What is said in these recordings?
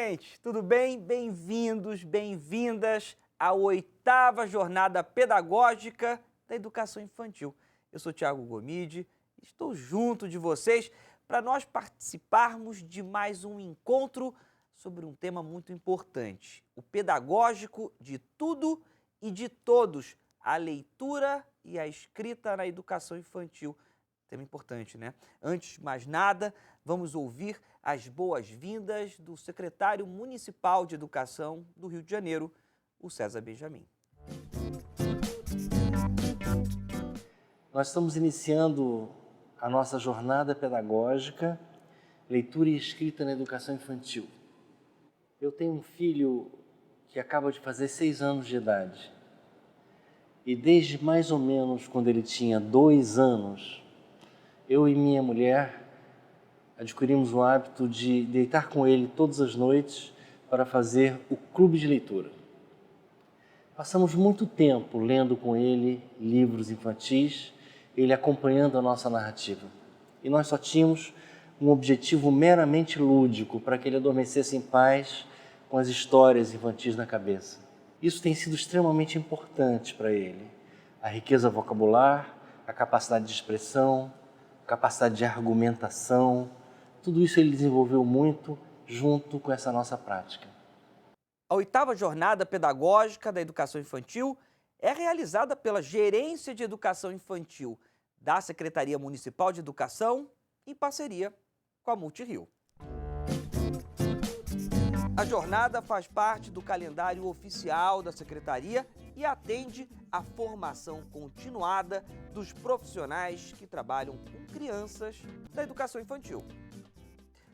gente! Tudo bem? Bem-vindos, bem-vindas à 8ª Jornada Pedagógica da Educação Infantil. Eu sou Thiago Gomide, estou junto de vocês para nós participarmos de mais um encontro sobre um tema muito importante, o pedagógico de tudo e de todos, a leitura e a escrita na educação infantil. Tema importante, né? Antes de mais nada, vamos ouvir as boas-vindas do secretário municipal de Educação do Rio de Janeiro, o César Benjamin. Nós estamos iniciando a nossa jornada pedagógica, leitura e escrita na educação infantil. Eu tenho um filho que acaba de fazer 6 anos de idade. E desde mais ou menos quando ele tinha 2 anos, eu e minha mulher adquirimos o hábito de deitar com ele todas as noites para fazer o clube de leitura. Passamos muito tempo lendo com ele livros infantis, ele acompanhando a nossa narrativa. E nós só tínhamos um objetivo meramente lúdico, para que ele adormecesse em paz com as histórias infantis na cabeça. Isso tem sido extremamente importante para ele. A riqueza vocabular, a capacidade de expressão, a capacidade de argumentação, tudo isso ele desenvolveu muito junto com essa nossa prática. A 8ª Jornada Pedagógica da Educação Infantil é realizada pela Gerência de Educação Infantil da Secretaria Municipal de Educação em parceria com a Multirio. A jornada faz parte do calendário oficial da Secretaria e atende à formação continuada dos profissionais que trabalham com crianças da educação infantil.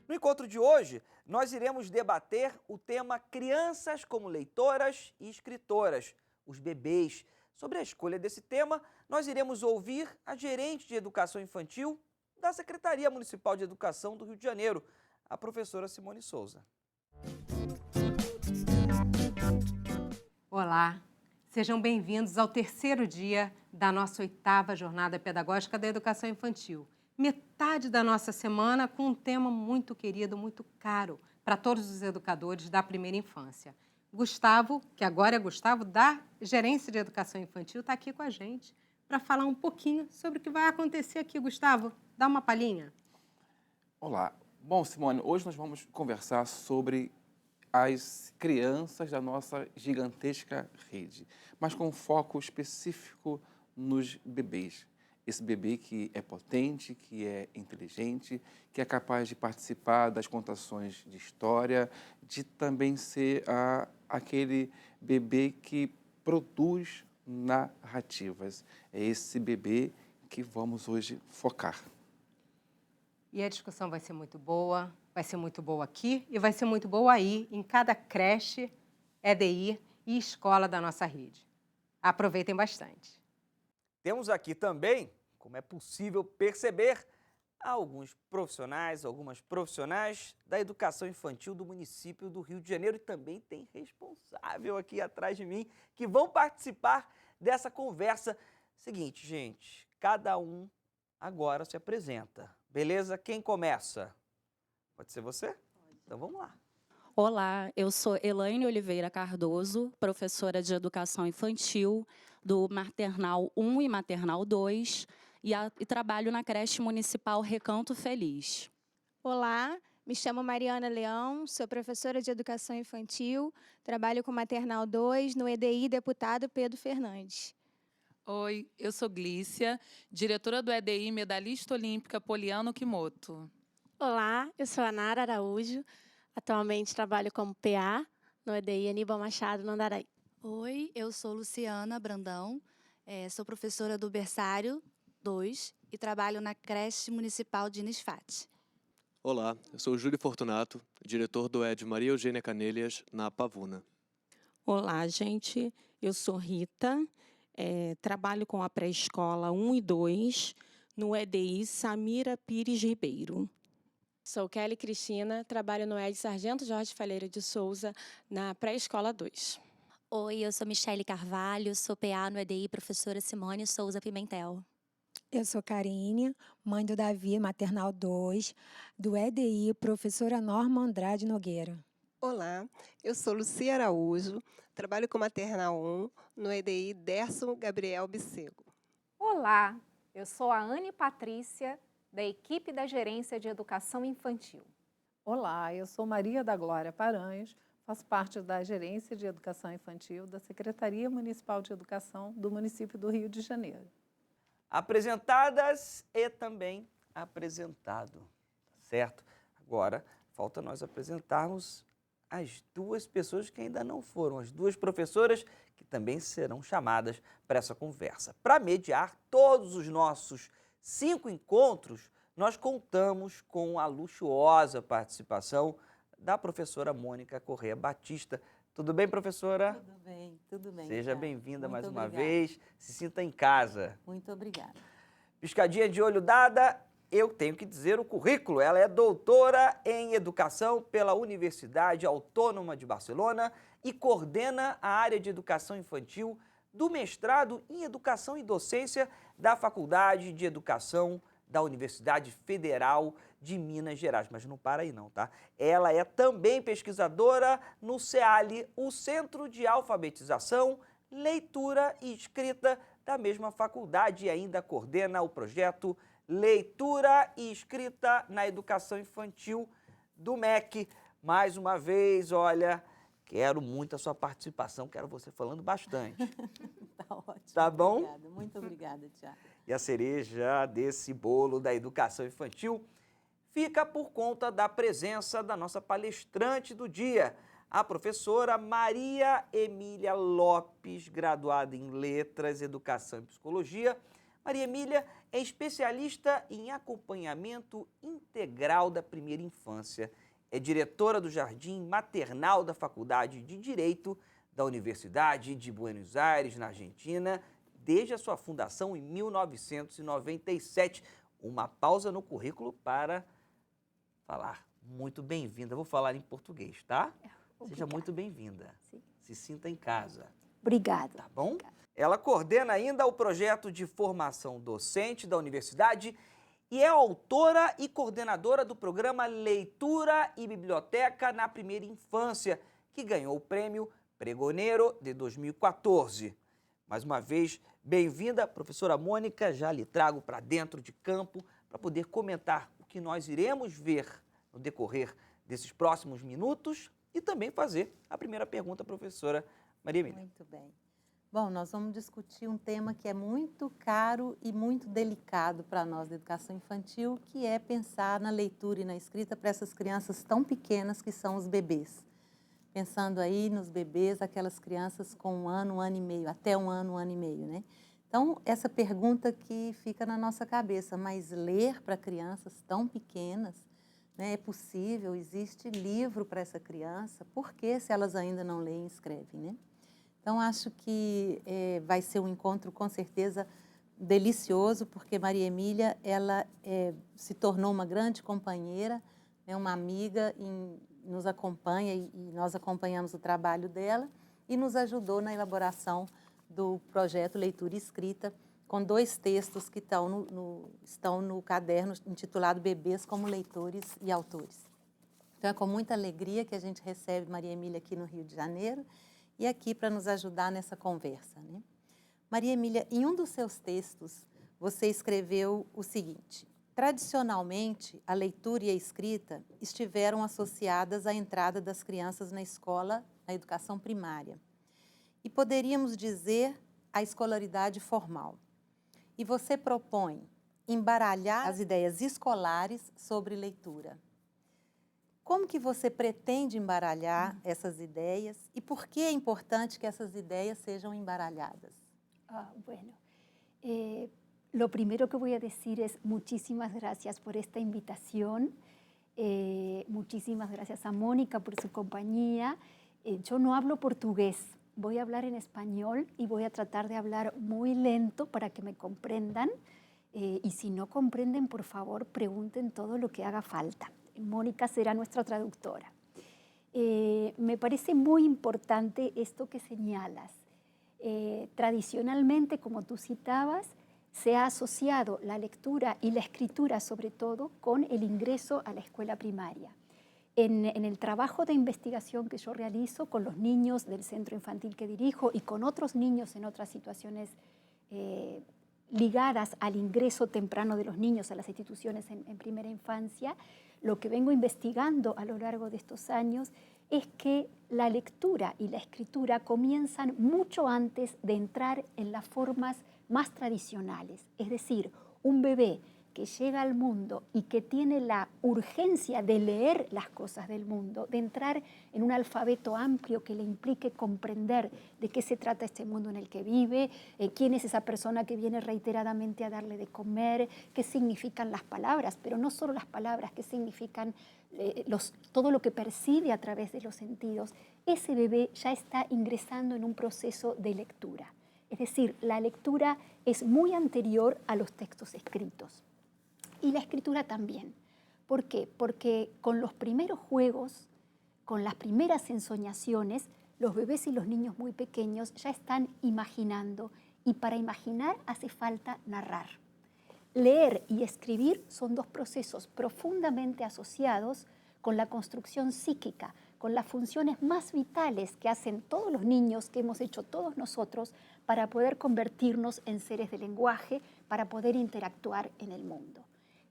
No encontro de hoje, nós iremos debater o tema Crianças como Leitoras e Escritoras, os bebês. Sobre a escolha desse tema, nós iremos ouvir a gerente de Educação Infantil da Secretaria Municipal de Educação do Rio de Janeiro, a professora Simone Souza. Olá, sejam bem-vindos ao 3º dia da nossa 8ª Jornada Pedagógica da Educação Infantil. Metade da nossa semana com um tema muito querido, muito caro para todos os educadores da primeira infância. Gustavo, que agora é Gustavo, da Gerência de Educação Infantil, está aqui com a gente para falar um pouquinho sobre o que vai acontecer aqui. Gustavo, dá uma palhinha. Olá. Bom, Simone, hoje nós vamos conversar sobre as crianças da nossa gigantesca rede, mas com foco específico nos bebês. Esse bebê que é potente, que é inteligente, que é capaz de participar das contações de história, de também ser aquele bebê que produz narrativas. É esse bebê que vamos hoje focar. E a discussão vai ser muito boa aqui e vai ser muito boa aí, em cada creche, EDI e escola da nossa rede. Aproveitem bastante. Temos aqui também, como é possível perceber, alguns profissionais, algumas profissionais da educação infantil do município do Rio de Janeiro e também tem responsável aqui atrás de mim que vão participar dessa conversa. Seguinte, gente, cada um agora se apresenta, beleza? Quem começa? Pode ser você? Então vamos lá. Olá, eu sou Elaine Oliveira Cardoso, professora de Educação Infantil do Maternal 1 e Maternal 2 e trabalho na creche municipal Recanto Feliz. Olá, me chamo Mariana Leão, sou professora de Educação Infantil, trabalho com Maternal 2 no EDI Deputado Pedro Fernandes. Oi, eu sou Glícia, diretora do EDI Medalhista Olímpica Poliano Kimoto. Olá, eu sou a Nara Araújo, atualmente trabalho como PA no EDI Aníbal Machado, no Andaraí. Oi, eu sou Luciana Brandão, sou professora do Berçário 2 e trabalho na creche municipal de Nisfate. Olá, eu sou Júlio Fortunato, diretor do ED Maria Eugênia Canelhas, na Pavuna. Olá, gente, eu sou Rita, trabalho com a pré-escola 1 e 2 no EDI Samira Pires Ribeiro. Sou Kelly Cristina, trabalho no ED Sargento Jorge Falheira de Souza, na pré-escola 2. Oi, eu sou Michele Carvalho, sou PA no EDI Professora Simone Souza Pimentel. Eu sou Karine, mãe do Davi, Maternal 2, do EDI Professora Norma Andrade Nogueira. Olá, eu sou Lucia Araújo, trabalho com Maternal 1 no EDI Derson Gabriel Bissego. Olá, eu sou a Anne Patrícia, da equipe da Gerência de Educação Infantil. Olá, eu sou Maria da Glória Paranhos, faço parte da Gerência de Educação Infantil da Secretaria Municipal de Educação do município do Rio de Janeiro. Apresentadas e também apresentado, certo? Agora, falta nós apresentarmos as duas pessoas que ainda não foram, as duas professoras que também serão chamadas para essa conversa. Para mediar todos os nossos 5 encontros, nós contamos com a luxuosa participação da professora Mônica Corrêa Batista. Tudo bem, professora? Tudo bem, tudo bem. Seja Tiago. bem-vinda Muito mais uma obrigada. vez. Se sinta em casa. Muito obrigada. Piscadinha de olho dada, eu tenho que dizer o currículo. Ela é doutora em Educação pela Universidade Autônoma de Barcelona e coordena a área de Educação Infantil do mestrado em Educação e Docência da Faculdade de Educação da Universidade Federal de Minas Gerais. Mas não para aí não, tá? Ela é também pesquisadora no CEALI, o Centro de Alfabetização, Leitura e Escrita da mesma faculdade, e ainda coordena o projeto Leitura e Escrita na Educação Infantil do MEC. Mais uma vez, olha, quero muito a sua participação, quero você falando bastante. Tá ótimo. Tá bom? Obrigada, muito obrigada, Tiago. E a cereja desse bolo da educação infantil fica por conta da presença da nossa palestrante do dia, a professora Maria Emília Lopes, graduada em Letras, Educação e Psicologia. Maria Emília é especialista em acompanhamento integral da primeira infância. É diretora do Jardim Maternal da Faculdade de Direito da Universidade de Buenos Aires, na Argentina, desde a sua fundação em 1997. Uma pausa no currículo para falar. Muito bem-vinda. Vou falar em português, tá? Seja muito bem-vinda. Se sinta em casa. Obrigada. Tá bom? Ela coordena ainda o projeto de formação docente da universidade e é autora e coordenadora do programa Leitura e Biblioteca na Primeira Infância, que ganhou o prêmio Pregoneiro de 2014. Mais uma vez, bem-vinda, professora Mônica. Já lhe trago para dentro de campo para poder comentar o que nós iremos ver no decorrer desses próximos minutos e também fazer a primeira pergunta, professora Maria Emília. Muito bem. Bom, nós vamos discutir um tema que é muito caro e muito delicado para nós da educação infantil, que é pensar na leitura e na escrita para essas crianças tão pequenas que são os bebês. Pensando aí nos bebês, aquelas crianças com 1 ano, 1 ano e meio, até 1 ano, 1 ano e meio, né? Então, essa pergunta que fica na nossa cabeça, mas ler para crianças tão pequenas, né, é possível? Existe livro para essa criança? Por que, se elas ainda não leem e escrevem, né? Então, acho que vai ser um encontro, com certeza, delicioso, porque Maria Emília, ela se tornou uma grande companheira, né, uma amiga, nos acompanha e nós acompanhamos o trabalho dela e nos ajudou na elaboração do projeto Leitura e Escrita, com 2 textos que estão no caderno intitulado Bebês como Leitores e Autores. Então, é com muita alegria que a gente recebe Maria Emília aqui no Rio de Janeiro e aqui para nos ajudar nessa conversa, né? Maria Emília, em um dos seus textos, você escreveu o seguinte: tradicionalmente, a leitura e a escrita estiveram associadas à entrada das crianças na escola, na educação primária. E poderíamos dizer a escolaridade formal. E você propõe embaralhar as ideias escolares sobre leitura. Como que você pretende embaralhar essas ideias e por que é importante que essas ideias sejam embaralhadas? Bueno, lo primero que voy a decir es muchísimas gracias por esta invitación. Muchísimas gracias a Mónica por su compañía. Yo no hablo portugués, voy a hablar en español y voy a tratar de hablar muy lento para que me comprendan. Y si no comprenden, por favor, pregunten todo lo que haga falta. Mónica será nuestra traductora. Me parece muy importante esto que señalas. Tradicionalmente, como tú citabas, se ha asociado la lectura y la escritura, sobre todo, con el ingreso a la escuela primaria. en el trabajo de investigación que yo realizo con los niños del centro infantil que dirijo y con otros niños en otras situaciones ligadas al ingreso temprano de los niños a las instituciones en primera infancia, lo que vengo investigando a lo largo de estos años es que la lectura y la escritura comienzan mucho antes de entrar en las formas más tradicionales. Es decir, un bebé que llega al mundo y que tiene la urgencia de leer las cosas del mundo, de entrar en un alfabeto amplio que le implique comprender de qué se trata este mundo en el que vive, quién es esa persona que viene reiteradamente a darle de comer, qué significan las palabras, pero no solo las palabras, qué significan todo lo que percibe a través de los sentidos. Ese bebé ya está ingresando en un proceso de lectura. Es decir, la lectura es muy anterior a los textos escritos. Y la escritura también. ¿Por qué? Porque con los primeros juegos, con las primeras ensoñaciones, los bebés y los niños muy pequeños ya están imaginando. Y para imaginar hace falta narrar. Leer y escribir son dos procesos profundamente asociados con la construcción psíquica, con las funciones más vitales que hacen todos los niños, que hemos hecho todos nosotros, para poder convertirnos en seres de lenguaje, para poder interactuar en el mundo.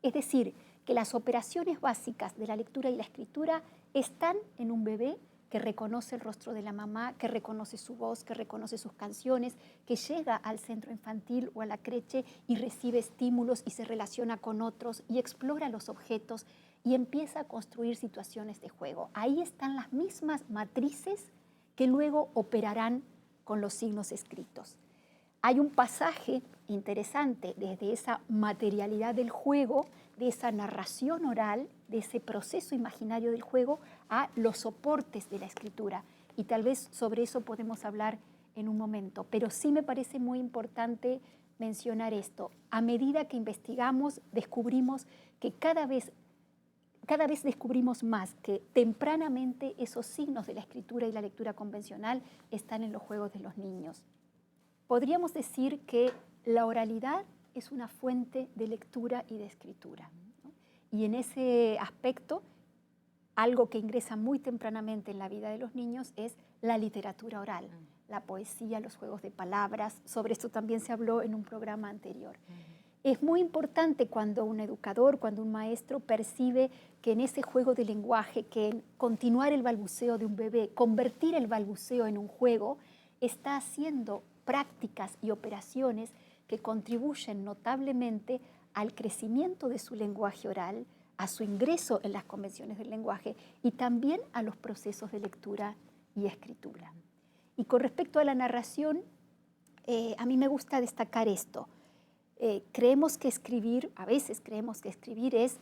Es decir, que las operaciones básicas de la lectura y la escritura están en un bebé que reconoce el rostro de la mamá, que reconoce su voz, que reconoce sus canciones, que llega al centro infantil o a la creche y recibe estímulos y se relaciona con otros y explora los objetos y empieza a construir situaciones de juego. Ahí están las mismas matrices que luego operarán con los signos escritos. Hay un pasaje interesante desde esa materialidad del juego, de esa narración oral, de ese proceso imaginario del juego, a los soportes de la escritura. Y tal vez sobre eso podemos hablar en un momento. Pero sí me parece muy importante mencionar esto. A medida que investigamos, descubrimos que cada vez descubrimos más que tempranamente esos signos de la escritura y la lectura convencional están en los juegos de los niños. Podríamos decir que la oralidad es una fuente de lectura y de escritura, ¿no? Y en ese aspecto, algo que ingresa muy tempranamente en la vida de los niños es la literatura oral, la poesía, los juegos de palabras. Sobre esto también se habló en un programa anterior. Es muy importante cuando un educador, cuando un maestro percibe que en ese juego de lenguaje, que en continuar el balbuceo de un bebé, convertir el balbuceo en un juego, está haciendo prácticas y operaciones que contribuyen notablemente al crecimiento de su lenguaje oral, a su ingreso en las convenciones del lenguaje y también a los procesos de lectura y escritura. Y con respecto a la narración, a mí me gusta destacar esto. A veces creemos que escribir es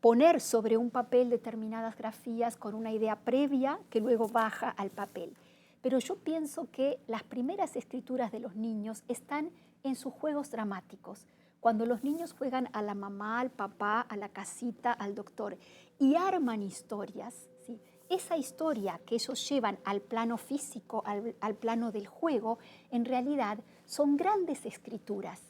poner sobre un papel determinadas grafías con una idea previa que luego baja al papel. Pero yo pienso que las primeras escrituras de los niños están en sus juegos dramáticos, cuando los niños juegan a la mamá, al papá, a la casita, al doctor, y arman historias, ¿sí? Esa historia que ellos llevan al plano físico, al plano del juego, en realidad son grandes escrituras.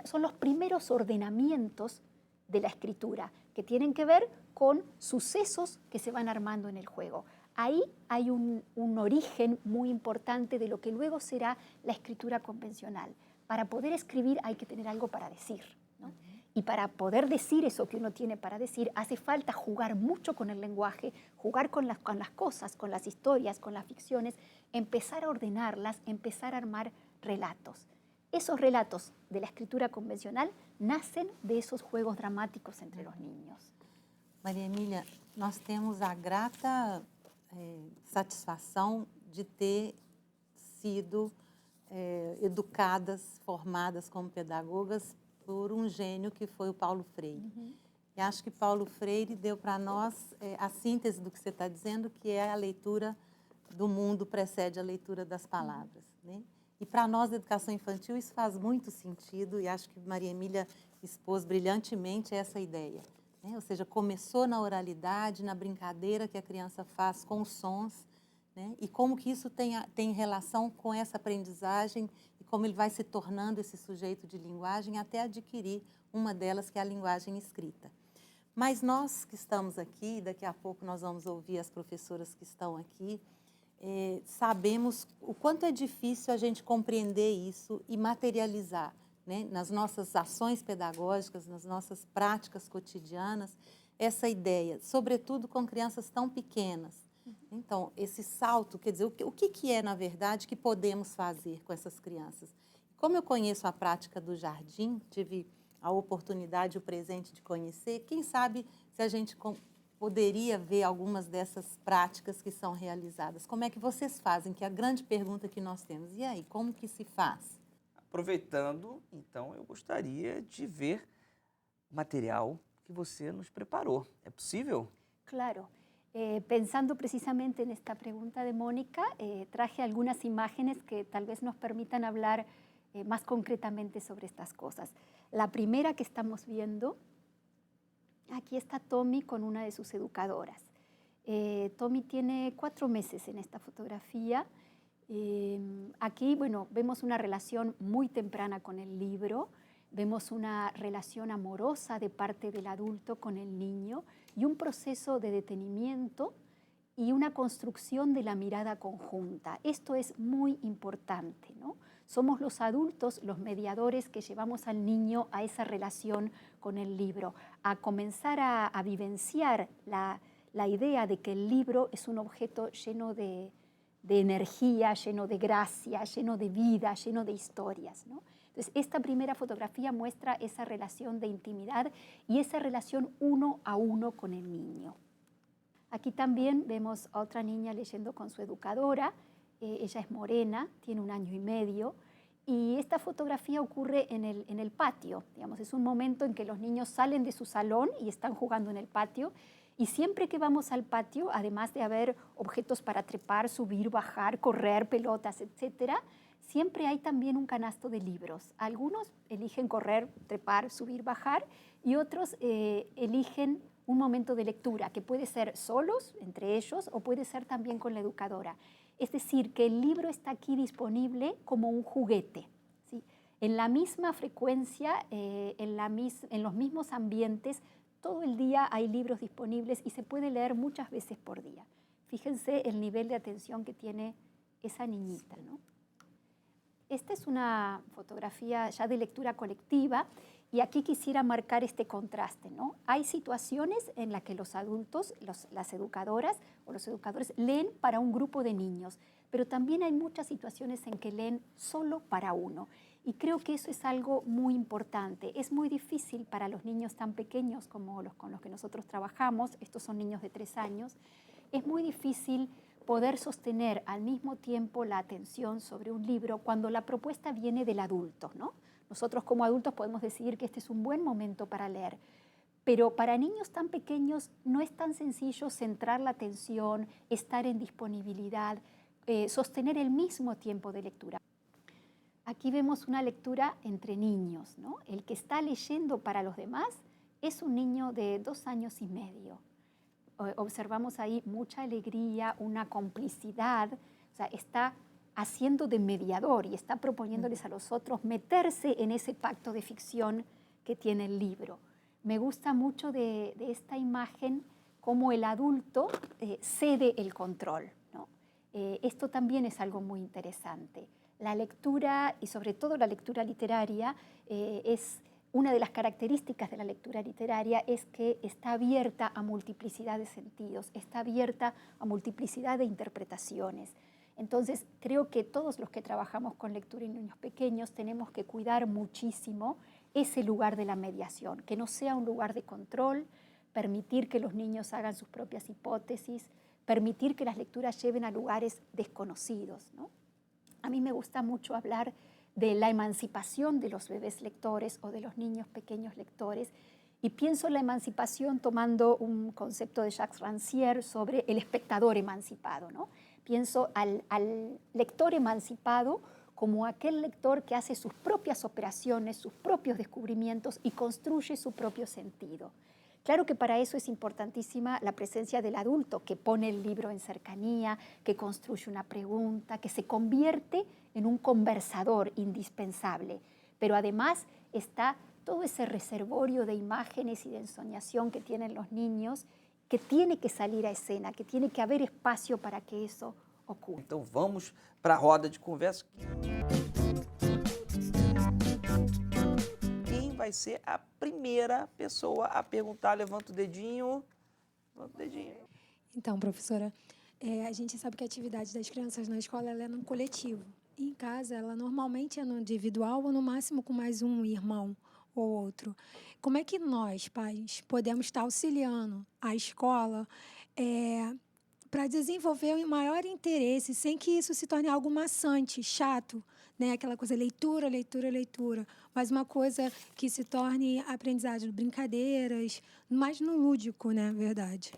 Son los primeros ordenamientos de la escritura, que tienen que ver con sucesos que se van armando en el juego. Ahí hay un origen muy importante de lo que luego será la escritura convencional. Para poder escribir hay que tener algo para decir, ¿no? Y para poder decir eso que uno tiene para decir, hace falta jugar mucho con el lenguaje, jugar con las cosas, con las historias, con las ficciones, empezar a ordenarlas, empezar a armar relatos. Esos relatos de la escritura convencional nacen de esos juegos dramáticos entre los niños. Maria Emília, nós temos a grata satisfação de ter sido educadas, formadas como pedagogas por um gênio que foi o Paulo Freire. E acho que Paulo Freire deu para nós a síntese do que você está dizendo, que é a leitura do mundo precede a leitura das palavras, né? E para nós, da educação infantil, isso faz muito sentido e acho que Maria Emília expôs brilhantemente essa ideia, né? Ou seja, começou na oralidade, na brincadeira que a criança faz com os sons, né? E como que isso tem relação com essa aprendizagem e como ele vai se tornando esse sujeito de linguagem até adquirir uma delas, que é a linguagem escrita. Mas nós que estamos aqui, daqui a pouco nós vamos ouvir as professoras que estão aqui, sabemos o quanto é difícil a gente compreender isso e materializar, né, nas nossas ações pedagógicas, nas nossas práticas cotidianas, essa ideia, sobretudo com crianças tão pequenas. Então, esse salto, quer dizer, o que é, na verdade, que podemos fazer com essas crianças? Como eu conheço a prática do jardim, tive a oportunidade, o presente de conhecer, quem sabe se a gente poderia ver algumas dessas práticas que são realizadas. Como é que vocês fazem? Que é a grande pergunta que nós temos. E aí, como que se faz? Aproveitando, então, eu gostaria de ver o material que você nos preparou. É possível? Claro. Pensando precisamente en esta pregunta de Mónica, traje algunas imágenes que tal vez nos permitan hablar más concretamente sobre estas cosas. La primera que estamos viendo, aquí está Tommy con una de sus educadoras. Tommy tiene 4 meses en esta fotografía. Aquí, bueno, vemos una relación muy temprana con el libro, vemos una relación amorosa de parte del adulto con el niño y un proceso de detenimiento y una construcción de la mirada conjunta. Esto es muy importante, ¿no? Somos los adultos los mediadores que llevamos al niño a esa relación con el libro, a comenzar a vivenciar la idea de que el libro es un objeto lleno de energía, lleno de gracia, lleno de vida, lleno de historias, ¿no? Entonces, esta primera fotografía muestra esa relación de intimidad y esa relación 1 a 1 con el niño. Aquí también vemos a otra niña leyendo con su educadora. Ella es morena, tiene 1 año y medio, y esta fotografía ocurre en el patio. Digamos, es un momento en que los niños salen de su salón y están jugando en el patio. Y siempre que vamos al patio, además de haber objetos para trepar, subir, bajar, correr, pelotas, etcétera, siempre hay también un canasto de libros. Algunos eligen correr, trepar, subir, bajar, y otros eligen un momento de lectura, que puede ser solos, entre ellos, o puede ser también con la educadora. Es decir, que el libro está aquí disponible como un juguete, ¿sí? En la misma frecuencia, en los mismos ambientes, todo el día hay libros disponibles y se puede leer muchas veces por día. Fíjense el nivel de atención que tiene esa niñita, ¿no? Esta es una fotografía ya de lectura colectiva y aquí quisiera marcar este contraste, ¿no? Hay situaciones en las que los adultos, las educadoras o los educadores leen para un grupo de niños, pero también hay muchas situaciones en que leen solo para uno. Y creo que eso es algo muy importante. Es muy difícil para los niños tan pequeños como los con los que nosotros trabajamos, estos son niños de 3 años, es muy difícil poder sostener al mismo tiempo la atención sobre un libro cuando la propuesta viene del adulto, ¿no? Nosotros como adultos podemos decidir que este es un buen momento para leer, pero para niños tan pequeños no es tan sencillo centrar la atención, estar en disponibilidad, sostener el mismo tiempo de lectura. Aquí vemos una lectura entre niños, ¿no? El que está leyendo para los demás es un niño de 2 años y medio. Observamos ahí mucha alegría, una complicidad, o sea, está haciendo de mediador y está proponiéndoles a los otros meterse en ese pacto de ficción que tiene el libro. Me gusta mucho de esta imagen cómo el adulto cede el control, ¿no? Esto también es algo muy interesante. La lectura, y sobre todo la lectura literaria, es una de las características de la lectura literaria es que está abierta a multiplicidad de sentidos, está abierta a multiplicidad de interpretaciones. Entonces, creo que todos los que trabajamos con lectura en niños pequeños tenemos que cuidar muchísimo ese lugar de la mediación, que no sea un lugar de control, permitir que los niños hagan sus propias hipótesis, permitir que las lecturas lleven a lugares desconocidos, ¿no? A mí me gusta mucho hablar de la emancipación de los bebés lectores o de los niños pequeños lectores, y pienso en la emancipación tomando un concepto de Jacques Rancière sobre el espectador emancipado, ¿no? Pienso al lector emancipado como aquel lector que hace sus propias operaciones, sus propios descubrimientos y construye su propio sentido. Claro que para eso es importantísima la presencia del adulto que pone el libro en cercanía, que construye una pregunta, que se convierte en un conversador indispensable, pero además está todo ese reservorio de imágenes y de ensoñación que tienen los niños, que tiene que salir a escena, que tiene que haber espacio para que eso ocurra. Então vamos para a roda de conversa. Quem vai ser a primeira pessoa a perguntar? Levanta o dedinho. Levanta o dedinho. Então, professora, a gente sabe que a atividade das crianças na escola ela é no coletivo. E em casa, ela normalmente é no individual ou no máximo com mais um irmão ou outro. Como é que nós, pais, podemos estar auxiliando a escola para desenvolver um maior interesse, sem que isso se torne algo maçante, chato, né? Aquela coisa leitura, leitura, leitura, mas uma coisa que se torne aprendizagem, brincadeiras, mais no lúdico, né? Verdade.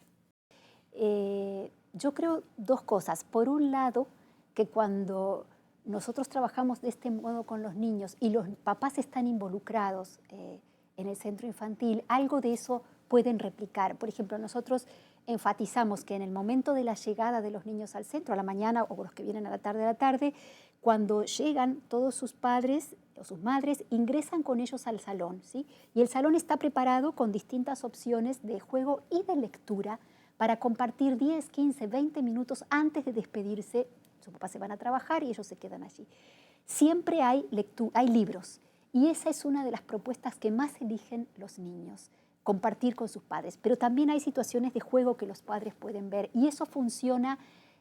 Yo creo dos cosas. Por un lado, que cuando nosotros trabajamos de este modo con los niños y los papás están involucrados en el centro infantil, algo de eso pueden replicar. Por ejemplo, nosotros enfatizamos que en el momento de la llegada de los niños al centro, a la mañana o los que vienen a la tarde, cuando llegan todos sus padres o sus madres, ingresan con ellos al salón, ¿sí? Y el salón está preparado con distintas opciones de juego y de lectura para compartir 10, 15, 20 minutos antes de despedirse. Sus papás se van a trabajar y ellos se quedan allí. Siempre hay libros y esa es una de las propuestas que más eligen los niños, compartir con sus padres. Pero también hay situaciones de juego que los padres pueden ver y eso funciona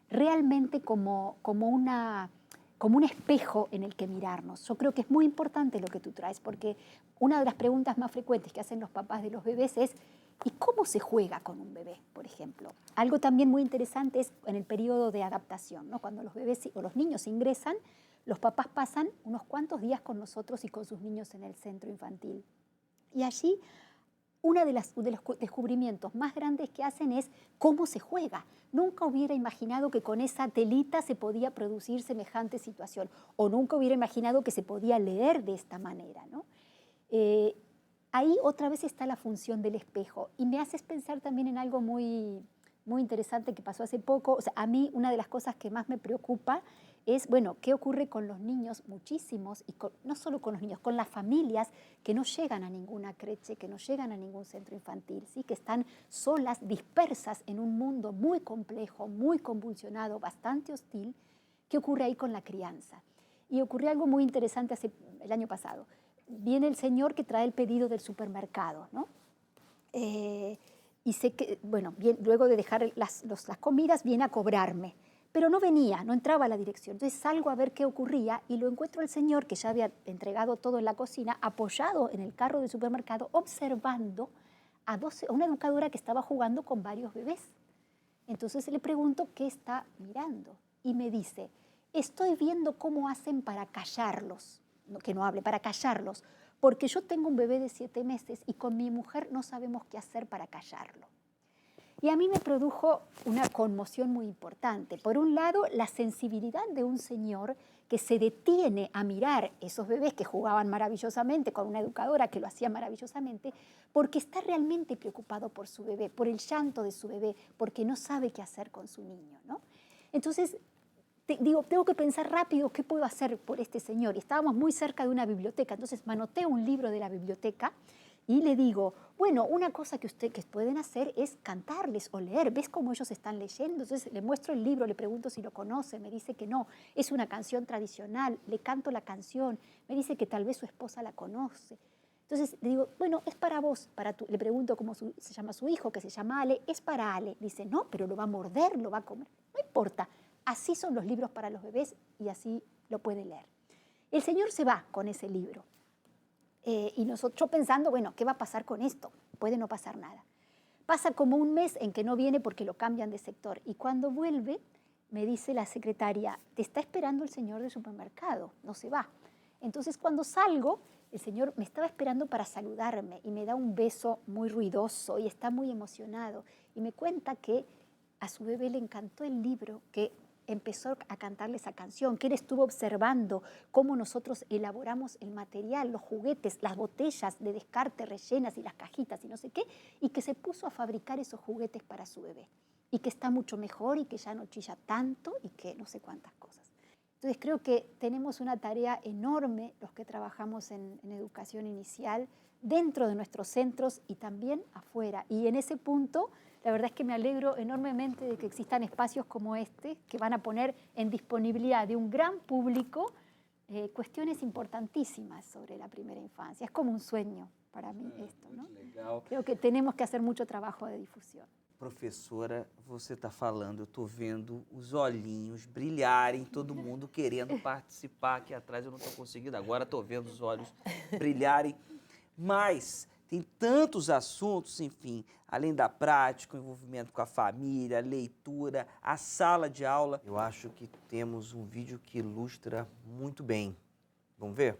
realmente como un espejo en el que mirarnos. Yo creo que es muy importante lo que tú traes, porque una de las preguntas más frecuentes que hacen los papás de los bebés es ¿y cómo se juega con un bebé, por ejemplo? Algo también muy interesante es en el periodo de adaptación, ¿no? Cuando los bebés o los niños ingresan, los papás pasan unos cuantos días con nosotros y con sus niños en el centro infantil. Y allí uno de los descubrimientos más grandes que hacen es cómo se juega. Nunca hubiera imaginado que con esa telita se podía producir semejante situación, o nunca hubiera imaginado que se podía leer de esta manera, ¿no? Ahí otra vez está la función del espejo y me haces pensar también en algo muy, muy interesante que pasó hace poco. O sea, a mí una de las cosas que más me preocupa es, bueno, qué ocurre con los niños, muchísimos, y no solo con los niños, con las familias que no llegan a ninguna creche, que no llegan a ningún centro infantil, ¿sí? Que están solas, dispersas en un mundo muy complejo, muy convulsionado, bastante hostil. ¿Qué ocurre ahí con la crianza? Y ocurrió algo muy interesante el año pasado. Viene el señor que trae el pedido del supermercado, ¿no? Y sé que, bueno, luego de dejar las comidas, viene a cobrarme. Pero no venía, no entraba a la dirección. Entonces salgo a ver qué ocurría y lo encuentro al señor que ya había entregado todo en la cocina, apoyado en el carro del supermercado, observando a una educadora que estaba jugando con varios bebés. Entonces le pregunto qué está mirando y me dice, estoy viendo cómo hacen para callarlos. Que no hable, para callarlos, porque yo tengo un bebé de 7 meses y con mi mujer no sabemos qué hacer para callarlo. Y a mí me produjo una conmoción muy importante. Por un lado, la sensibilidad de un señor que se detiene a mirar esos bebés que jugaban maravillosamente con una educadora que lo hacía maravillosamente, porque está realmente preocupado por su bebé, por el llanto de su bebé, porque no sabe qué hacer con su niño, ¿no? Entonces, digo, tengo que pensar rápido qué puedo hacer por este señor. Y estábamos muy cerca de una biblioteca, entonces manoteo un libro de la biblioteca y le digo, bueno, una cosa que pueden hacer es cantarles o leer. ¿Ves cómo ellos están leyendo? Entonces le muestro el libro, le pregunto si lo conoce, me dice que no, es una canción tradicional, le canto la canción, me dice que tal vez su esposa la conoce. Entonces le digo, bueno, es para vos, le pregunto cómo se llama su hijo, que se llama Ale, es para Ale. Dice, no, pero lo va a morder, lo va a comer. No importa. Así son los libros para los bebés y así lo puede leer. El señor se va con ese libro y yo pensando, bueno, ¿qué va a pasar con esto? Puede no pasar nada. Pasa como un mes en que no viene porque lo cambian de sector y cuando vuelve me dice la secretaria, te está esperando el señor del supermercado, no se va. Entonces cuando salgo, el señor me estaba esperando para saludarme y me da un beso muy ruidoso y está muy emocionado y me cuenta que a su bebé le encantó el libro, que empezó a cantarle esa canción, que él estuvo observando cómo nosotros elaboramos el material, los juguetes, las botellas de descarte rellenas y las cajitas y no sé qué, y que se puso a fabricar esos juguetes para su bebé, y que está mucho mejor y que ya no chilla tanto y que no sé cuántas cosas. Entonces creo que tenemos una tarea enorme los que trabajamos en educación inicial dentro de nuestros centros y también afuera. Y en ese punto, la verdad es que me alegro enormemente de que existan espacios como este que van a poner en disponibilidad de un gran público cuestiones importantísimas sobre la primera infancia. Es como un sueño para mí esto, ¿no? Legal. Creo que tenemos que hacer mucho trabajo de difusión. Professora, você está falando, eu estou vendo os olhinhos brilharem, todo mundo querendo participar aqui atrás, eu não estou conseguindo, agora estou vendo os olhos brilharem. Mas tem tantos assuntos, enfim, além da prática, o envolvimento com a família, a leitura, a sala de aula. Eu acho que temos um vídeo que ilustra muito bem. Vamos ver?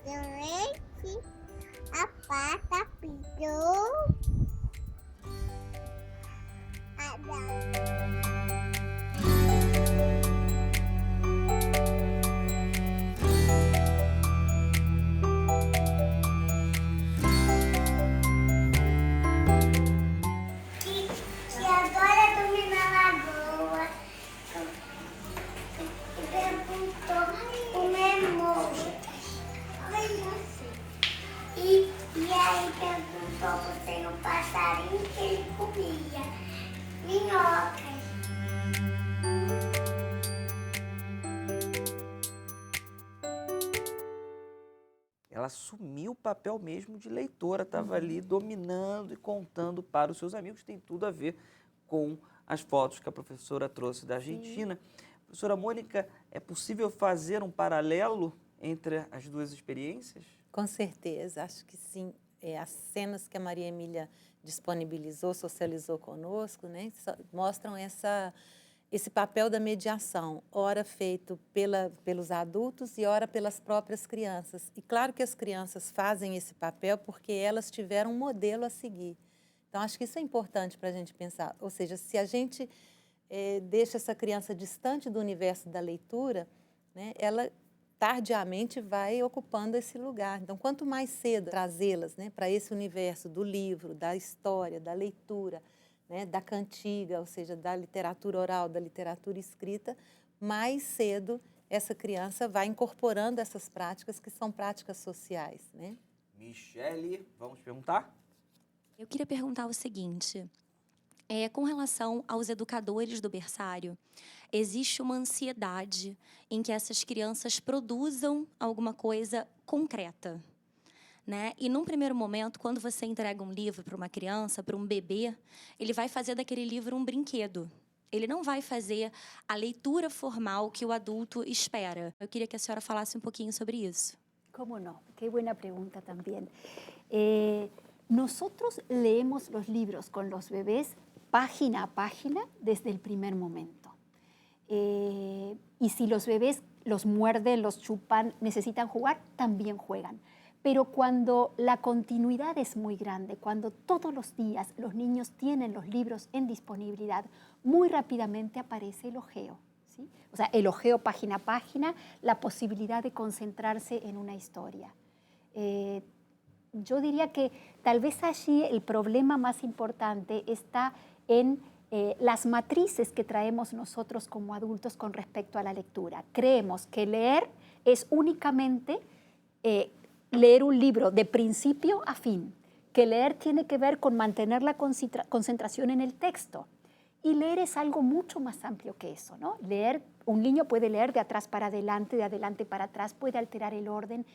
Deu leite, a pata pisou, que agora dorme na lagoa, e perguntou o memória. E aí perguntou por ser um passarinho que ele comia minhocas. Ela assumiu o papel mesmo de leitora, estava ali dominando e contando para os seus amigos. Tem tudo a ver com as fotos que a professora trouxe da Argentina. Professora Mônica, é possível fazer um paralelo entre as duas experiências? Com certeza, acho que sim. As cenas que a Maria Emília disponibilizou, socializou conosco, né, mostram esse papel da mediação, ora feito pelos adultos e ora pelas próprias crianças. E claro que as crianças fazem esse papel porque elas tiveram um modelo a seguir. Então, acho que isso é importante para a gente pensar. Ou seja, se a gente deixa essa criança distante do universo da leitura, né, ela tardiamente vai ocupando esse lugar. Então, quanto mais cedo trazê-las, né, para esse universo do livro, da história, da leitura, né, da cantiga, ou seja, da literatura oral, da literatura escrita, mais cedo essa criança vai incorporando essas práticas que são práticas sociais, né? Michele, vamos perguntar? Eu queria perguntar o seguinte, com relação aos educadores do berçário, existe uma ansiedade em que essas crianças produzam alguma coisa concreta, né? E num primeiro momento, quando você entrega um livro para uma criança, para um bebê, ele vai fazer daquele livro um brinquedo. Ele não vai fazer a leitura formal que o adulto espera. Eu queria que a senhora falasse um pouquinho sobre isso. ¿Cómo no? Qué buena pregunta también. Nosotros leemos los libros con los bebés página a página desde el primer momento. Y si los bebés los muerden, los chupan, necesitan jugar, también juegan. Pero cuando la continuidad es muy grande, cuando todos los días los niños tienen los libros en disponibilidad, muy rápidamente aparece el ojeo, ¿sí? O sea, el ojeo página a página, la posibilidad de concentrarse en una historia. Yo diría que tal vez allí el problema más importante está en las matrices que traemos nosotros como adultos con respecto a la lectura. Creemos que leer es únicamente leer un libro de principio a fin, que leer tiene que ver con mantener la concentración en el texto. Y leer es algo mucho más amplio que eso, ¿no? Leer, un niño puede leer de atrás para adelante, de adelante para atrás, puede alterar el orden,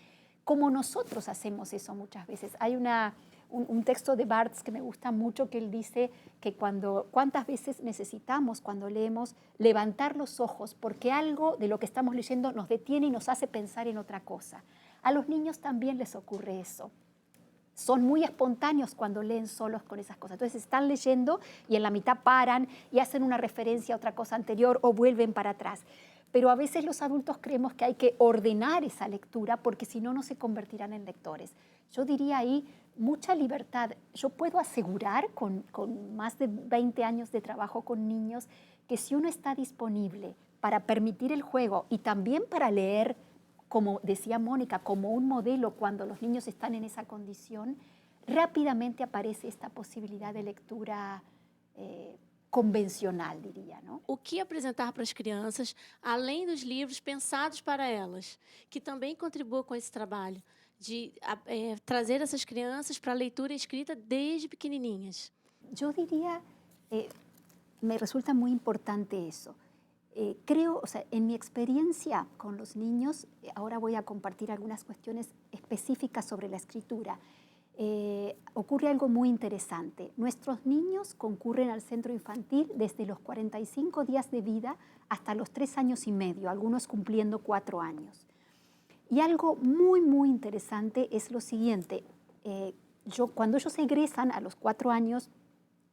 como nosotros hacemos eso muchas veces. Hay un texto de Barthes que me gusta mucho, que él dice que cuántas veces necesitamos, cuando leemos, levantar los ojos, porque algo de lo que estamos leyendo nos detiene y nos hace pensar en otra cosa. A los niños también les ocurre eso. Son muy espontáneos cuando leen solos con esas cosas. Entonces están leyendo y en la mitad paran y hacen una referencia a otra cosa anterior o vuelven para atrás. Pero a veces los adultos creemos que hay que ordenar esa lectura porque si no, no se convertirán en lectores. Yo diría ahí mucha libertad. Yo puedo asegurar con más de 20 años de trabajo con niños que si uno está disponible para permitir el juego y también para leer como decía Mónica, como un modelo cuando los niños están en esa condición, rapidamente aparece esta posibilidad de lectura convencional, diria, não? O que apresentar para as crianças, além dos livros pensados para elas, que também contribuam com esse trabalho de trazer essas crianças para a leitura escrita desde pequenininhas? Yo diría, me resulta muy importante eso. Creo, o sea, en mi experiencia con los niños, ahora voy a compartir algunas cuestiones específicas sobre la escritura. Ocurre algo muy interesante. Nuestros niños concurren al centro infantil desde los 45 días de vida hasta los 3 años y medio, algunos cumpliendo 4 años. Y algo muy, muy interesante es lo siguiente. Cuando ellos egresan a los 4 años,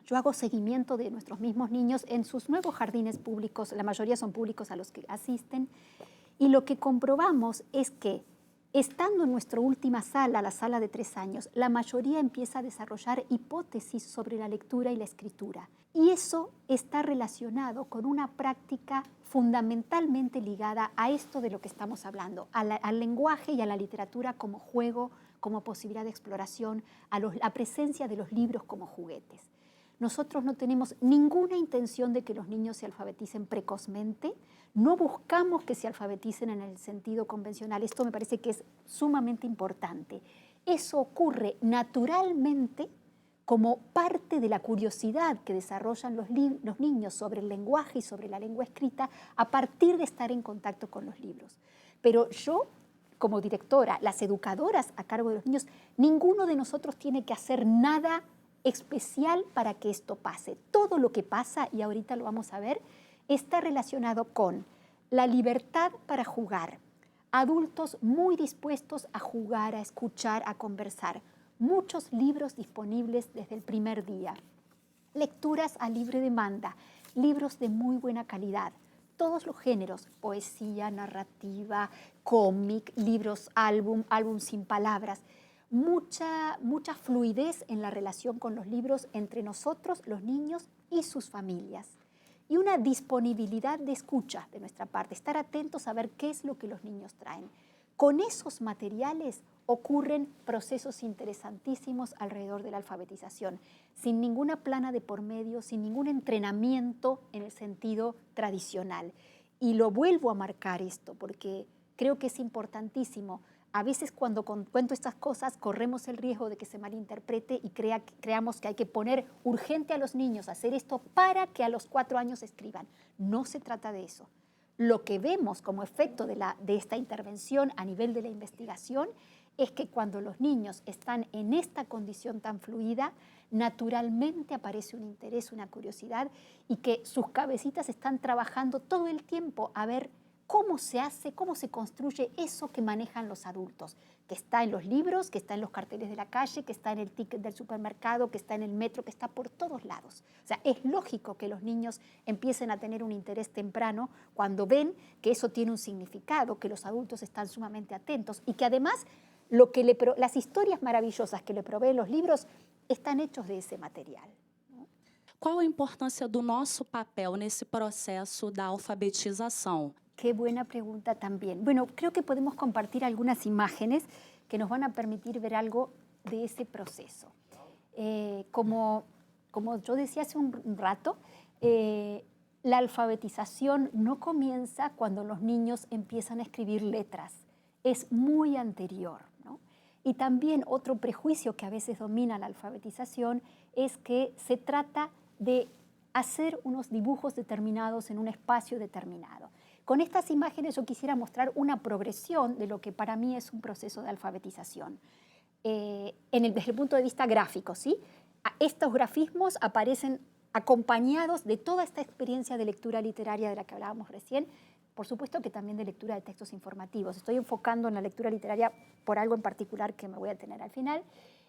yo hago seguimiento de nuestros mismos niños en sus nuevos jardines públicos, la mayoría son públicos a los que asisten, y lo que comprobamos es que estando en nuestra última sala, la sala de 3 años, la mayoría empieza a desarrollar hipótesis sobre la lectura y la escritura. Y eso está relacionado con una práctica fundamentalmente ligada a esto de lo que estamos hablando, al lenguaje y a la literatura como juego, como posibilidad de exploración, a la presencia de los libros como juguetes. Nosotros no tenemos ninguna intención de que los niños se alfabeticen precozmente, no buscamos que se alfabeticen en el sentido convencional. Esto me parece que es sumamente importante. Eso ocurre naturalmente como parte de la curiosidad que desarrollan los niños sobre el lenguaje y sobre la lengua escrita a partir de estar en contacto con los libros. Pero yo, como directora, las educadoras a cargo de los niños, ninguno de nosotros tiene que hacer nada especial para que esto pase. Todo lo que pasa, y ahorita lo vamos a ver, está relacionado con la libertad para jugar, adultos muy dispuestos a jugar, a escuchar, a conversar, muchos libros disponibles desde el primer día, lecturas a libre demanda, libros de muy buena calidad, todos los géneros, poesía, narrativa, cómic, libros, álbum sin palabras, mucha fluidez en la relación con los libros entre nosotros, los niños y sus familias. Y una disponibilidad de escucha de nuestra parte, estar atentos a ver qué es lo que los niños traen. Con esos materiales ocurren procesos interesantísimos alrededor de la alfabetización, sin ninguna plana de por medio, sin ningún entrenamiento en el sentido tradicional. Y lo vuelvo a marcar esto porque creo que es importantísimo. A veces cuando cuento estas cosas corremos el riesgo de que se malinterprete y creamos que hay que poner urgente a los niños a hacer esto para que a los 4 años escriban. No se trata de eso. Lo que vemos como efecto de esta intervención a nivel de la investigación es que cuando los niños están en esta condición tan fluida, naturalmente aparece un interés, una curiosidad y que sus cabecitas están trabajando todo el tiempo a ver cómo se hace, cómo se construye eso que manejan los adultos, que está en los libros, que está en los carteles de la calle, que está en el ticket del supermercado, que está en el metro, que está por todos lados. O sea, es lógico que los niños empiecen a tener un interés temprano cuando ven que eso tiene un significado, que los adultos están sumamente atentos y que además las historias maravillosas que le proveen los libros están hechos de ese material. Qual a importância do nosso papel nesse processo da alfabetização? Qué buena pregunta también. Bueno, creo que podemos compartir algunas imágenes que nos van a permitir ver algo de ese proceso. Como yo decía hace un rato, la alfabetización no comienza cuando los niños empiezan a escribir letras. Es muy anterior, ¿no? Y también otro prejuicio que a veces domina la alfabetización es que se trata de hacer unos dibujos determinados en un espacio determinado. Con estas imágenes yo quisiera mostrar una progresión de lo que para mí es un proceso de alfabetización. Desde el punto de vista gráfico, ¿sí? Estos grafismos aparecen acompañados de toda esta experiencia de lectura literaria de la que hablábamos recién, por supuesto que también de lectura de textos informativos. Estoy enfocando en la lectura literaria por algo en particular que me voy a detener al final.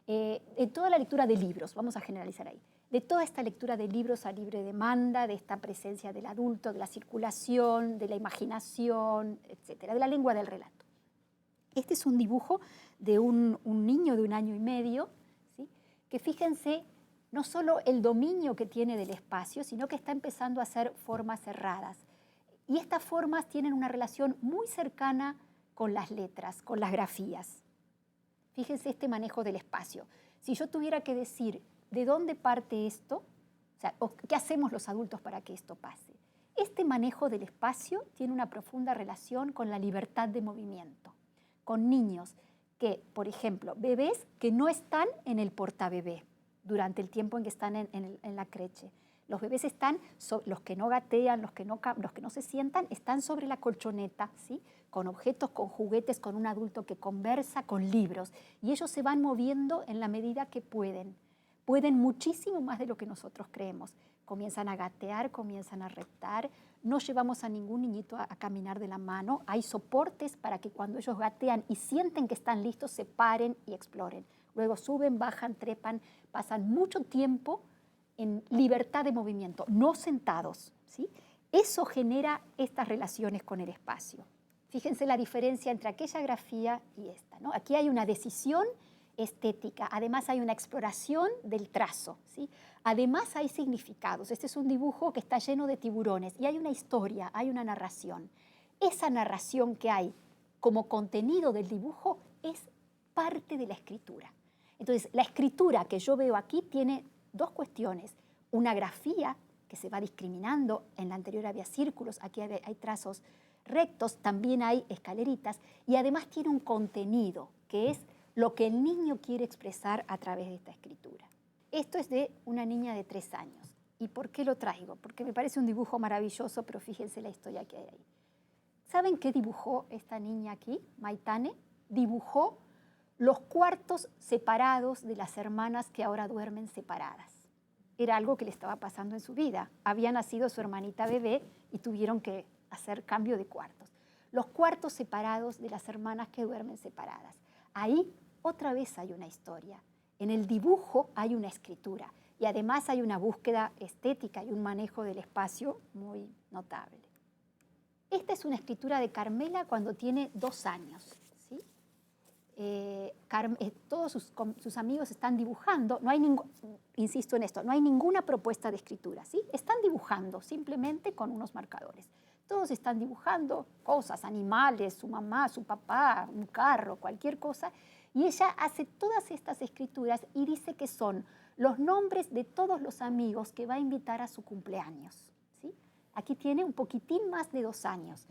En toda la lectura de libros, vamos a generalizar ahí, de toda esta lectura de libros a libre demanda, de esta presencia del adulto, de la circulación, de la imaginación, etcétera, de la lengua del relato. Este es un dibujo de un niño de 1 año y medio, ¿sí? Que fíjense no solo el dominio que tiene del espacio, sino que está empezando a hacer formas cerradas. Y estas formas tienen una relación muy cercana con las letras, con las grafías. Fíjense este manejo del espacio. Si yo tuviera que decir de dónde parte esto, o qué hacemos los adultos para que esto pase. Este manejo del espacio tiene una profunda relación con la libertad de movimiento, con niños que, por ejemplo, bebés que no están en el portabebé durante el tiempo en que están en la creche. Los bebés están, los que no gatean, los que no se sientan, están sobre la colchoneta, ¿sí? Con objetos, con juguetes, con un adulto que conversa, con libros. Y ellos se van moviendo en la medida que pueden. Pueden muchísimo más de lo que nosotros creemos. Comienzan a gatear, comienzan a reptar. No llevamos a ningún niñito a caminar de la mano. Hay soportes para que cuando ellos gatean y sienten que están listos, se paren y exploren. Luego suben, bajan, trepan, pasan mucho tiempo en libertad de movimiento, no sentados, ¿sí? Eso genera estas relaciones con el espacio. Fíjense la diferencia entre aquella grafía y esta, ¿no? Aquí hay una decisión estética, además hay una exploración del trazo, ¿sí? Además hay significados. Este es un dibujo que está lleno de tiburones y hay una historia, hay una narración. Esa narración que hay como contenido del dibujo es parte de la escritura. Entonces, la escritura que yo veo aquí tiene dos cuestiones. Una grafía que se va discriminando, en la anterior había círculos, aquí hay trazos rectos, también hay escaleritas, y además tiene un contenido, que es lo que el niño quiere expresar a través de esta escritura. Esto es de una niña de 3 años. ¿Y por qué lo traigo? Porque me parece un dibujo maravilloso, pero fíjense la historia que hay ahí. ¿Saben qué dibujó esta niña aquí, Maitane? Dibujó los cuartos separados de las hermanas que ahora duermen separadas. Era algo que le estaba pasando en su vida. Había nacido su hermanita bebé y tuvieron que hacer cambio de cuartos. Los cuartos separados de las hermanas que duermen separadas. Ahí otra vez hay una historia. En el dibujo hay una escritura y además hay una búsqueda estética y un manejo del espacio muy notable. Esta es una escritura de Carmela cuando tiene 2 años. Todos sus amigos están dibujando, no hay insisto en esto, no hay ninguna propuesta de escritura, ¿sí? Están dibujando simplemente con unos marcadores. Todos están dibujando cosas, animales, su mamá, su papá, un carro, cualquier cosa, y ella hace todas estas escrituras y dice que son los nombres de todos los amigos que va a invitar a su cumpleaños, ¿sí? Aquí tiene un poquitín más de 2 años.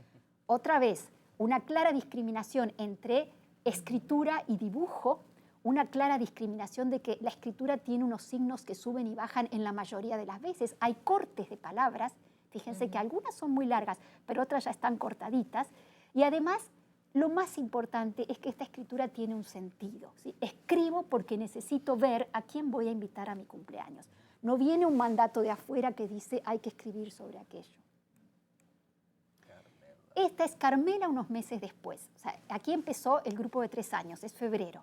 Otra vez, una clara discriminación entre escritura y dibujo, una clara discriminación de que la escritura tiene unos signos que suben y bajan en la mayoría de las veces. Hay cortes de palabras, fíjense que algunas son muy largas, pero otras ya están cortaditas. Y además, lo más importante es que esta escritura tiene un sentido, ¿sí? Escribo porque necesito ver a quién voy a invitar a mi cumpleaños. No viene un mandato de afuera que dice hay que escribir sobre aquello. Esta es Carmela unos meses después. O sea, aquí empezó el grupo de 3 años, es febrero.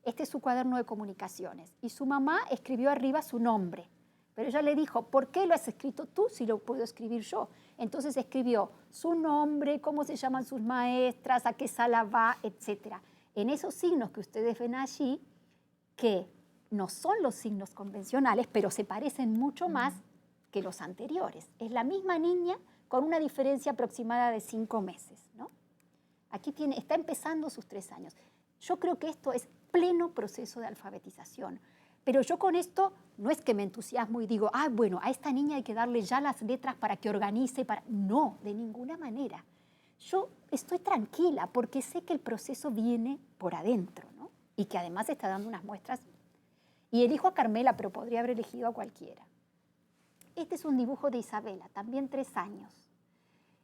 Este es su cuaderno de comunicaciones. Y su mamá escribió arriba su nombre. Pero ella le dijo, ¿por qué lo has escrito tú si lo puedo escribir yo? Entonces escribió su nombre, cómo se llaman sus maestras, a qué sala va, etc. En esos signos que ustedes ven allí, que no son los signos convencionales, pero se parecen mucho más que los anteriores. Es la misma niña con una diferencia aproximada de 5 meses, ¿no? Aquí está empezando sus 3 años. Yo creo que esto es pleno proceso de alfabetización. Pero yo con esto no es que me entusiasmo y digo, bueno, a esta niña hay que darle ya las letras para que organice. No, de ninguna manera. Yo estoy tranquila porque sé que el proceso viene por adentro, ¿no? Y que además está dando unas muestras. Y elijo a Carmela, pero podría haber elegido a cualquiera. Este es un dibujo de Isabela, también 3 años.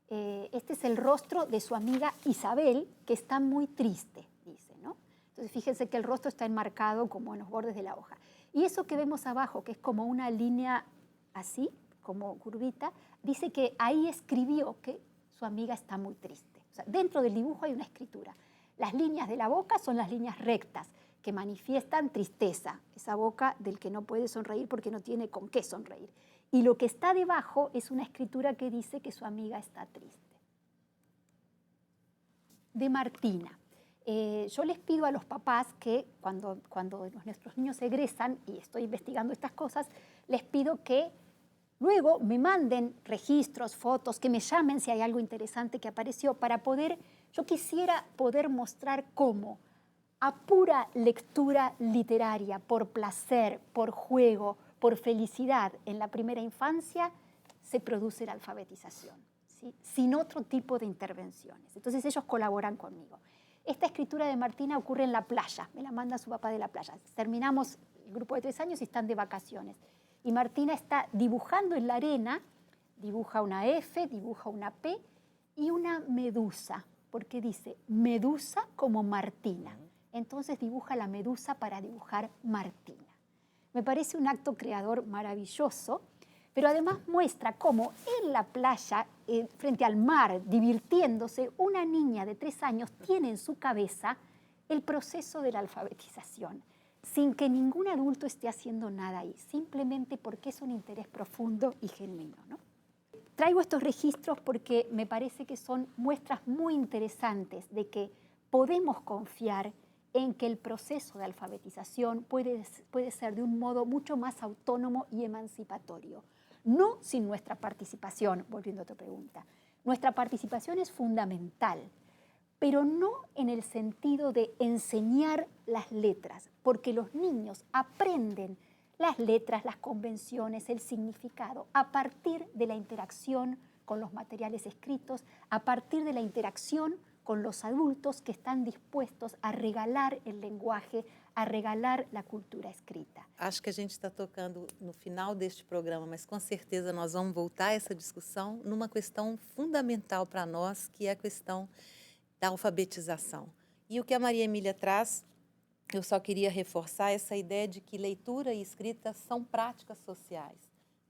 Este es el rostro de su amiga Isabel, que está muy triste, dice, ¿no? Entonces fíjense que el rostro está enmarcado como en los bordes de la hoja. Y eso que vemos abajo, que es como una línea así, como curvita, dice que ahí escribió que su amiga está muy triste. O sea, dentro del dibujo hay una escritura. Las líneas de la boca son las líneas rectas, que manifiestan tristeza, esa boca del que no puede sonreír porque no tiene con qué sonreír. Y lo que está debajo es una escritura que dice que su amiga está triste. De Martina. Yo les pido a los papás que cuando nuestros niños egresan, y estoy investigando estas cosas, les pido que luego me manden registros, fotos, que me llamen si hay algo interesante que apareció para poder Yo quisiera poder mostrar cómo a pura lectura literaria, por placer, por juego, por felicidad en la primera infancia, se produce la alfabetización, ¿sí? Sin otro tipo de intervenciones. Entonces ellos colaboran conmigo. Esta escritura de Martina ocurre en la playa, me la manda su papá de la playa. Terminamos el grupo de 3 años y están de vacaciones. Y Martina está dibujando en la arena, dibuja una F, dibuja una P y una medusa, porque dice medusa como Martina. Entonces dibuja la medusa para dibujar Martina. Me parece un acto creador maravilloso, pero además muestra cómo en la playa, frente al mar, divirtiéndose, una niña de 3 años tiene en su cabeza el proceso de la alfabetización, sin que ningún adulto esté haciendo nada ahí, simplemente porque es un interés profundo y genuino, ¿no? Traigo estos registros porque me parece que son muestras muy interesantes de que podemos confiar en que el proceso de alfabetización puede ser de un modo mucho más autónomo y emancipatorio. No sin nuestra participación, volviendo a tu pregunta. Nuestra participación es fundamental, pero no en el sentido de enseñar las letras, porque los niños aprenden las letras, las convenciones, el significado, a partir de la interacción con los materiales escritos, a partir de la interacción con los adultos que están dispuestos a regalar el lenguaje, a regalar la cultura escrita. Acho que a gente está tocando no final deste programa, mas com certeza nós vamos voltar a essa discussão numa questão fundamental para nós, que é a questão da alfabetização. E o que a Maria Emília traz, eu só queria reforçar essa ideia de que leitura e escrita são práticas sociais,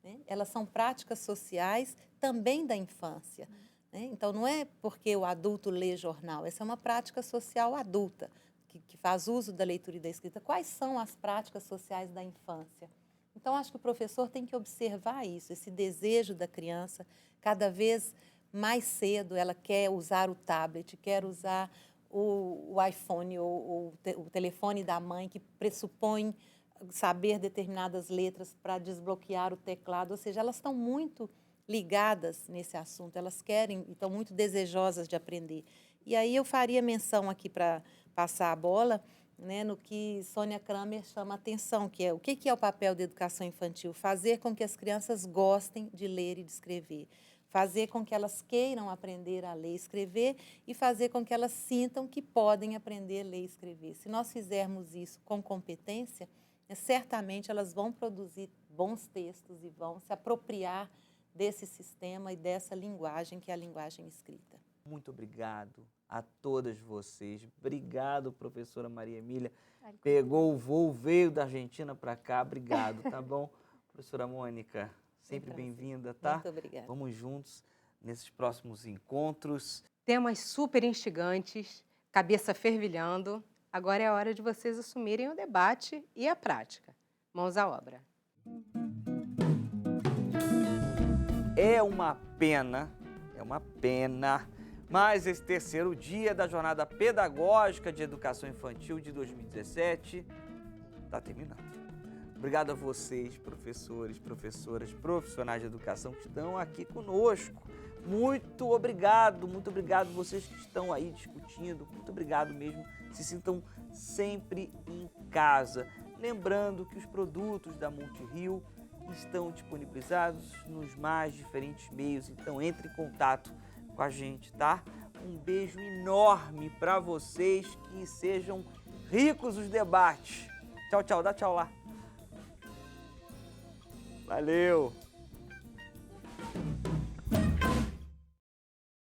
né? Elas são práticas sociais também da infância. Então, não é porque o adulto lê jornal, essa é uma prática social adulta, que faz uso da leitura e da escrita. Quais são as práticas sociais da infância? Então, acho que o professor tem que observar isso, esse desejo da criança. Cada vez mais cedo ela quer usar o tablet, quer usar o iPhone ou o telefone da mãe, que pressupõe saber determinadas letras para desbloquear o teclado. Ou seja, elas estão muito ligadas nesse assunto, elas querem e estão muito desejosas de aprender. E aí eu faria menção aqui para passar a bola, né, no que Sônia Kramer chama a atenção, que é o que é o papel da educação infantil? Fazer com que as crianças gostem de ler e de escrever, fazer com que elas queiram aprender a ler e escrever e fazer com que elas sintam que podem aprender a ler e escrever. Se nós fizermos isso com competência, certamente elas vão produzir bons textos e vão se apropriar desse sistema e dessa linguagem que é a linguagem escrita. Muito obrigado a todas vocês. Obrigado, professora Maria Emília. Pegou o voo, veio da Argentina para cá. Obrigado, tá bom? Professora Mônica, sempre bem-vinda, tá? Muito obrigada. Vamos juntos nesses próximos encontros. Temas super instigantes, cabeça fervilhando. Agora é a hora de vocês assumirem o debate e a prática. Mãos à obra. É uma pena, mas esse terceiro dia da Jornada Pedagógica de Educação Infantil de 2017 está terminando. Obrigado a vocês, professores, professoras, profissionais de educação que estão aqui conosco. Muito obrigado vocês que estão aí discutindo. Muito obrigado mesmo. Se sintam sempre em casa. Lembrando que os produtos da Multirio estão disponibilizados nos mais diferentes meios, então entre em contato com a gente, tá? Um beijo enorme para vocês, que sejam ricos os debates. Tchau, tchau, dá tchau lá. Valeu!